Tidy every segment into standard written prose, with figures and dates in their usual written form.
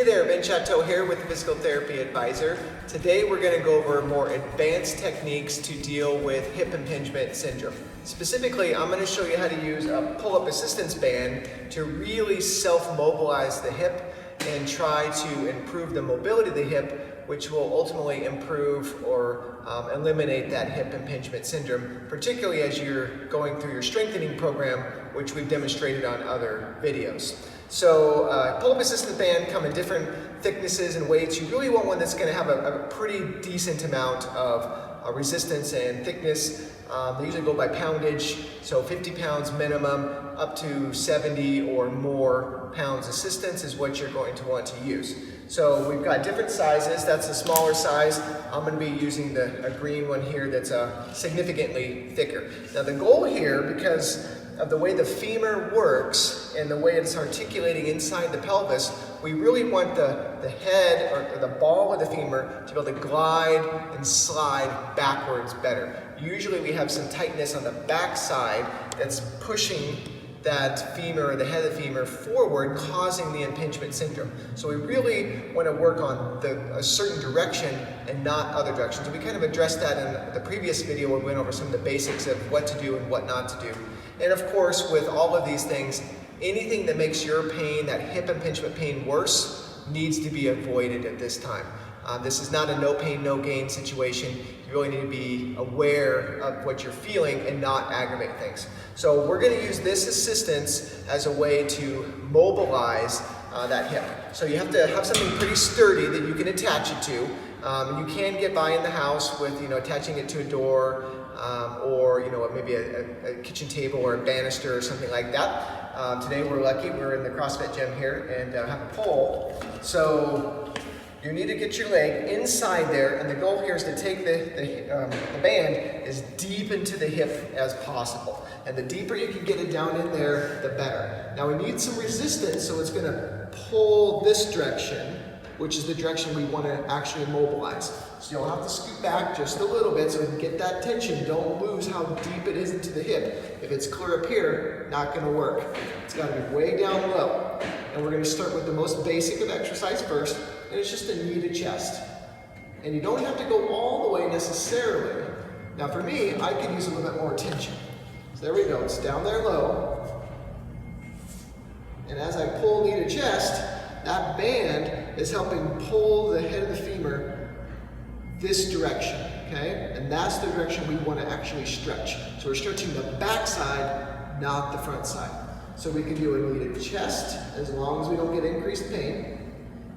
Hey there, Ben Chateau here with the Physical Therapy Advisor. Today we're going to go over more advanced techniques to deal with hip impingement syndrome. Specifically, I'm going to show you how to use a pull-up assistance band to really self-mobilize the hip and try to improve the mobility of the hip, which will ultimately improve or eliminate that hip impingement syndrome, particularly as you're going through your strengthening program, which we've demonstrated on other videos. So pull-up assistant band come in different thicknesses and weights. You really want one that's going to have a pretty decent amount of resistance and thickness. They usually go by poundage, so 50 pounds minimum up to 70 or more pounds assistance is what you're going to want to use. So we've got different sizes. That's the smaller size. I'm going to be using a green one here that's significantly thicker. Now the goal here, because of the way the femur works and the way it's articulating inside the pelvis, we really want the head or the ball of the femur to be able to glide and slide backwards better. Usually we have some tightness on the back side that's pushing that femur or the head of the femur forward, causing the impingement syndrome. So we really want to work on a certain direction and not other directions. And we kind of addressed that in the previous video where we went over some of the basics of what to do and what not to do. And of course, with all of these things, anything that makes your pain, that hip impingement pain, worse needs to be avoided at this time. This is not a no pain, no gain situation. You really need to be aware of what you're feeling and not aggravate things. So we're going to use this assistance as a way to mobilize that hip. So you have to have something pretty sturdy that you can attach it to. You can get by in the house with attaching it to a door or maybe a kitchen table or a banister or something like that. Today we're lucky, we're in the CrossFit gym here and have a pole. So you need to get your leg inside there, and the goal here is to take the band as deep into the hip as possible. And the deeper you can get it down in there, the better. Now we need some resistance, so it's going to pull this direction, which is the direction we want to actually mobilize. So you'll have to scoot back just a little bit so we can get that tension. Don't lose how deep it is into the hip. If it's clear up here, not going to work. It's got to be way down low. And we're going to start with the most basic of exercise first, and it's just a knee to chest. And you don't have to go all the way necessarily. Now for me, I could use a little bit more tension. So there we go, it's down there low. And as I pull knee to chest, that band is helping pull the head of the femur this direction, okay? And that's the direction we want to actually stretch. So we're stretching the back side, not the front side. So we can do a knee to chest as long as we don't get increased pain.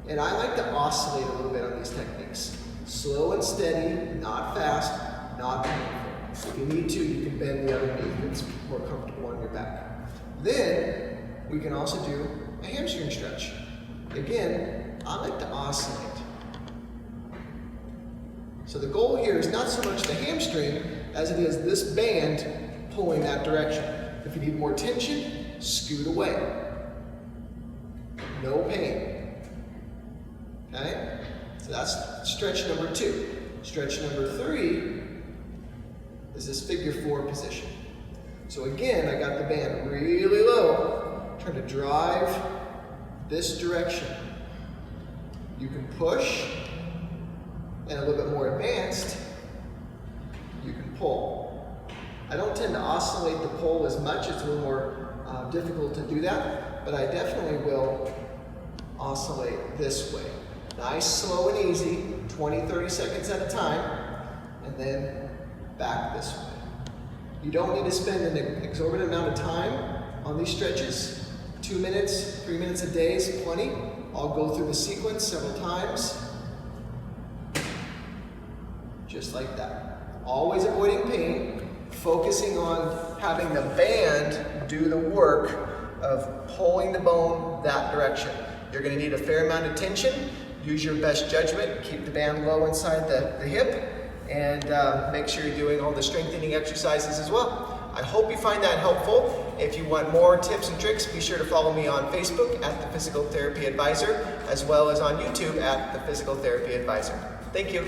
And I like to oscillate a little bit on these techniques. Slow and steady, not fast, not painful. If you need to, you can bend the other knee if it's more comfortable on your back. Then we can also do a hamstring stretch. Again, I like to oscillate. So the goal here is not so much the hamstring as it is this band pulling that direction. If you need more tension, scoot away. No pain. Okay? So that's stretch number 2. Stretch number 3 is this figure 4 position. So again, I got the band really low, trying to drive this direction. You can push, and a little bit more advanced, you can pull. I don't tend to oscillate the pull as much, it's a little more difficult to do that, but I definitely will oscillate this way. Nice, slow and easy, 20-30 seconds at a time, and then back this way. You don't need to spend an exorbitant amount of time on these stretches. 2 minutes, 3 minutes a day is plenty. I'll go through the sequence several times. Just like that. Always avoiding pain, focusing on having the band do the work of pulling the bone that direction. You're going to need a fair amount of tension. Use your best judgment. Keep the band low inside the hip, and make sure you're doing all the strengthening exercises as well. I hope you find that helpful. If you want more tips and tricks, be sure to follow me on Facebook at the Physical Therapy Advisor, as well as on YouTube at the Physical Therapy Advisor. Thank you.